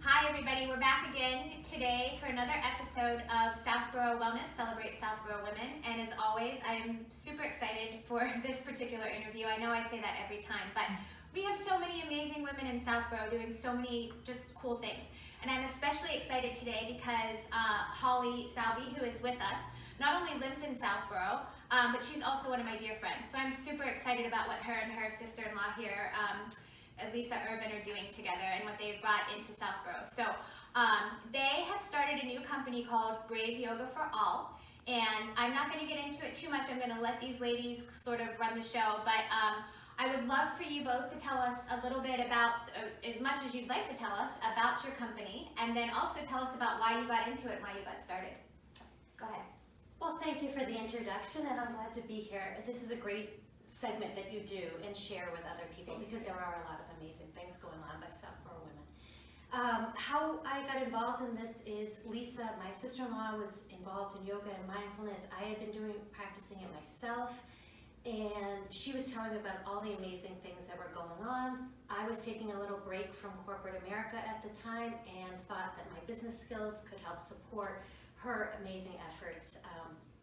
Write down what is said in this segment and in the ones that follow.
Hi everybody, we're back again today for another episode of Southboro Wellness, Celebrate Southboro Women. And as always, I am super excited for this particular interview. I know I say that every time, but we have so many amazing women in Southboro doing so many just cool things. And I'm especially excited today because Holly Salvi, who is with us, not only lives in Southboro, but she's also one of my dear friends. So I'm super excited about what her and her sister-in-law here, Lisa Irvin, are doing together and what they've brought into Southboro. So they have started a new company called Brave Yoga for All, and I'm not going to get into it too much. I'm going to let these ladies sort of run the show, but I would love for you both to tell us a little bit about, as much as you'd like to tell us, about your company, and then also tell us about why you got into it and why you got started. Go ahead. Well, thank you for the introduction, and I'm glad to be here. This is a great segment that you do and share with other people because there are a lot of amazing things going on by Southboro women. How I got involved in this is Lisa, my sister-in-law, was involved in yoga and mindfulness. I had been practicing it myself, and she was telling me about all the amazing things that were going on. I was taking a little break from corporate America at the time and thought that my business skills could help support her amazing efforts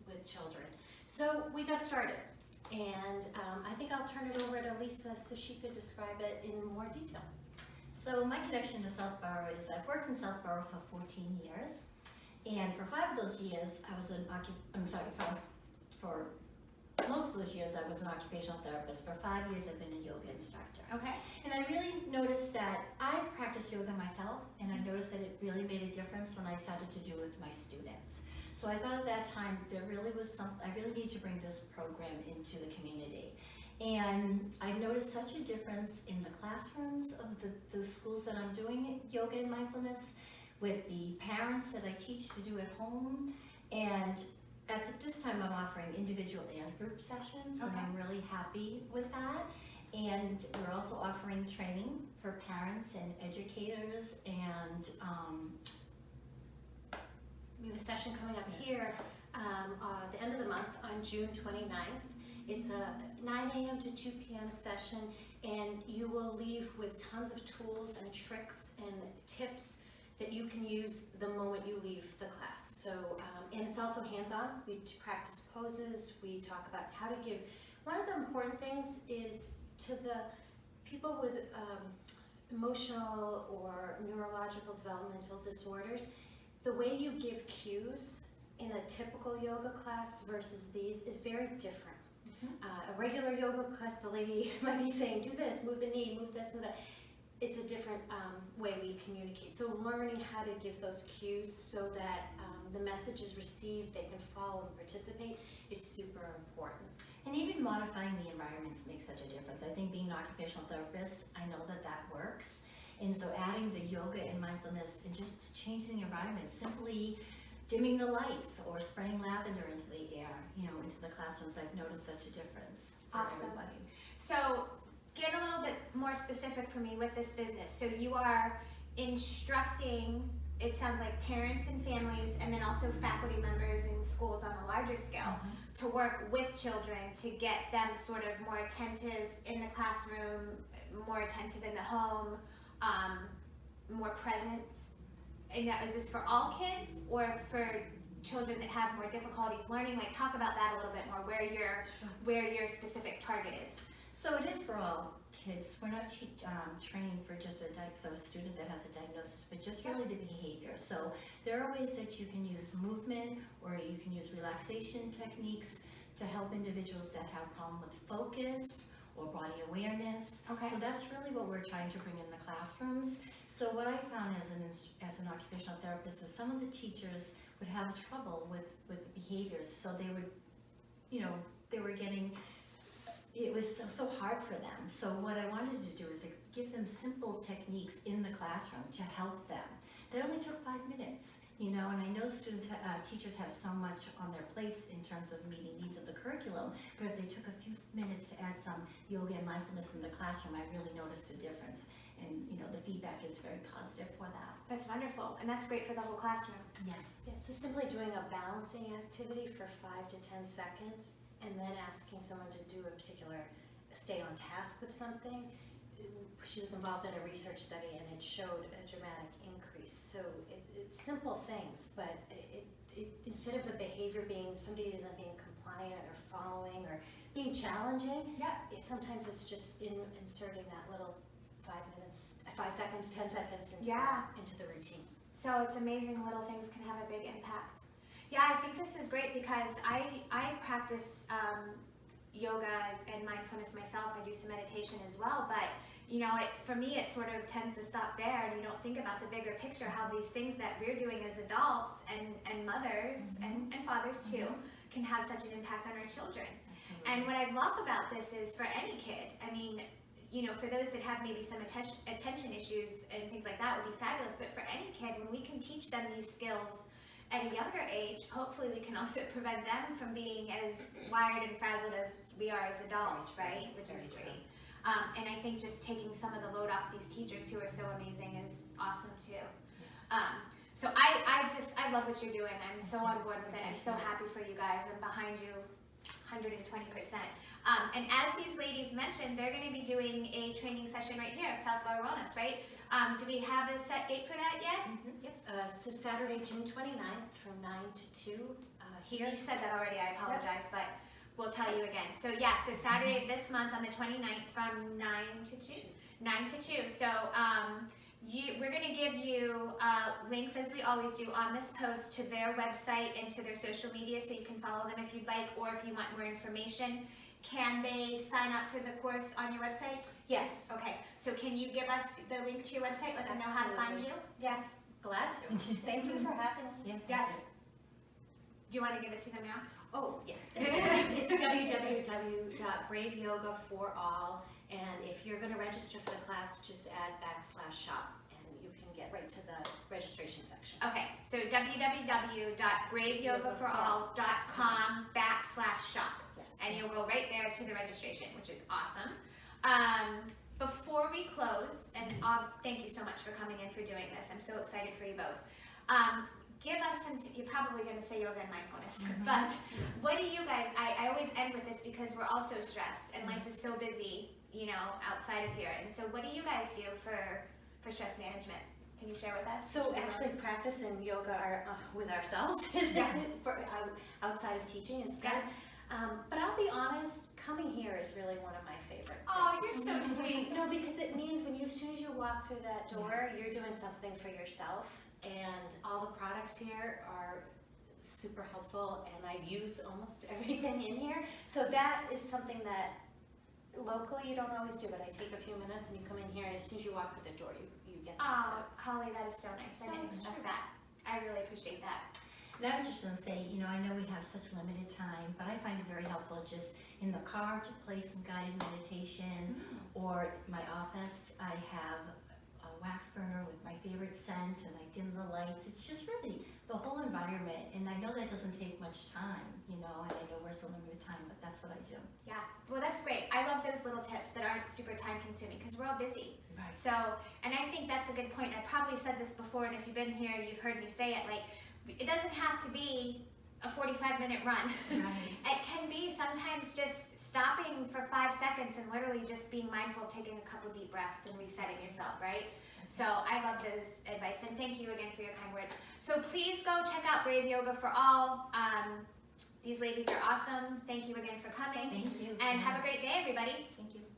with children. So we got started. And I think I'll turn it over to Lisa so she could describe it in more detail. So my connection to Southboro is I've worked in Southboro for 14 years, and for 5 of those years I was for most of those years I was an occupational therapist. For 5 years I've been a yoga instructor. Okay. And I really noticed that I practice yoga myself, and I noticed that it really made a difference when I started to do it with my students. So I thought at that time there really was I really need to bring this program into the community. And I noticed such a difference in the classrooms of the schools that I'm doing yoga and mindfulness, with the parents that I teach to do at home. And at this time I'm offering individual and group sessions, and I'm really happy with that. And we're also offering training for parents and educators, and we have a session coming up here the end of the month on June 29th. It's a 9 a.m. to 2 p.m. session, and you will leave with tons of tools and tricks and tips that you can use the moment you leave the class. So, and it's also hands-on. We practice poses. We talk about how to give. One of the important things is to the people with emotional or neurological developmental disorders, the way you give cues in a typical yoga class versus these is very different. A regular yoga class, the lady might be saying, do this, move the knee, move this, move that. It's a different way we communicate. So learning how to give those cues so that the message is received, they can follow and participate is super important. And even modifying the environments makes such a difference. I think being an occupational therapist, I know that works. And so adding the yoga and mindfulness and just changing the environment, simply dimming the lights or spraying lavender into the air, into the classrooms, I've noticed such a difference for everybody. So get a little bit more specific for me with this business. So you are instructing, it sounds like, parents and families, and then also faculty members in schools on a larger scale to work with children to get them sort of more attentive in the classroom, more attentive in the home, more present. And now, is this for all kids or for children that have more difficulties learning? Like, talk about that a little bit more, where your specific target is. So it is for all kids. We're not training for just a student that has a diagnosis, but just really the behavior. So there are ways that you can use movement, or you can use relaxation techniques to help individuals that have a problem with focus or body awareness. So that's really what we're trying to bring in the classrooms. So what I found as an occupational therapist is some of the teachers would have trouble with the behaviors. So they would, they were getting, it was so hard for them. So what I wanted to do is give them simple techniques in the classroom to help them. That only took 5 minutes, and I know teachers have so much on their plates in terms of meeting needs of the curriculum, but if they took a few minutes to add some yoga and mindfulness in the classroom, I really noticed a difference. And the feedback is very positive for that. That's wonderful, and that's great for the whole classroom. Yes. Yeah, so simply doing a balancing activity for 5 to 10 seconds and then asking someone to do stay on task with something she was involved in a research study and it showed a dramatic increase. So it's simple things, but instead of the behavior being somebody isn't being compliant or following or being challenging, sometimes it's just inserting that little 5 seconds, 10 seconds into the routine. So it's amazing, little things can have a big impact. Yeah, I think this is great because I practice yoga and mindfulness myself. I do some meditation as well, but you know, for me, it sort of tends to stop there, and you don't think about the bigger picture, how these things that we're doing as adults and mothers and fathers too can have such an impact on our children. Absolutely. And what I love about this is for any kid, I mean, you know, for those that have maybe some attention issues and things like that would be fabulous, but for any kid, when we can teach them these skills at a younger age, hopefully we can also prevent them from being as wired and frazzled as we are as adults, right? Which is great. And I think just taking some of the load off these teachers who are so amazing is awesome too. So I love what you're doing. I'm so on board with it. I'm so happy for you guys. I'm behind you 120%. And as these ladies mentioned, they're going to be doing a training session right here at Southboro Wellness, right? Do we have a set date for that yet? Yep. So Saturday, June 29th from 9 to 2 here. You said that already, I apologize, but we'll tell you again. So yeah, so Saturday this month on the 29th from 9 to 2. 9 to 2. So we're going to give you links, as we always do, on this post to their website and to their social media, so you can follow them if you'd like, or if you want more information. Can they sign up for the course on your website? Yes. Okay, so can you give us the link to your website, let them know how to find you? Yes. Glad to. Thank you for having us. Yes. Do you want to give it to them now? Oh, yes. It's www.braveyogaforall, and if you're going to register for the class, just add /shop, and you can get right to the registration section. Okay, so www.braveyogaforall.com/shop, and you'll go right there to the registration, which is awesome. Before we close, and thank you so much for coming in for doing this. I'm so excited for you both. Give us some, you're probably going to say yoga and mindfulness, but what do you guys, I always end with this because we're all so stressed and life is so busy, you know, outside of here. And so what do you guys do for stress management? Can you share with us? So actually practicing yoga with ourselves is outside of teaching is good. But I'll be honest, coming here is really one of my favorite things. Oh, you're so sweet. No, because it means as soon as you walk through that door, you're doing something for yourself. And all the products here are super helpful, and I use almost everything in here. So that is something that locally you don't always do, but I take a few minutes and you come in here, and as soon as you walk through the door, you get that sense. Holly, that is so nice. I didn't expect that. I really appreciate that. And I was just going to say, you know, I know we have such limited time, but I find it very helpful just in the car to play some guided meditation, or my office, I have a wax burner with my favorite scent, and I dim the lights. It's just really the whole environment, and I know that doesn't take much time, you know, and I know we're so limited time, but that's what I do. Yeah, well, that's great. I love those little tips that aren't super time consuming because we're all busy. Right. So, and I think that's a good point. I probably said this before, and if you've been here, you've heard me say it, like, it doesn't have to be a 45-minute run. Right. It can be sometimes just stopping for 5 seconds and literally just being mindful of taking a couple deep breaths and resetting yourself, right? So I love those advice, and thank you again for your kind words. So please go check out Brave Yoga for All. These ladies are awesome. Thank you again for coming. Thank you. And have a great day, everybody. Thank you.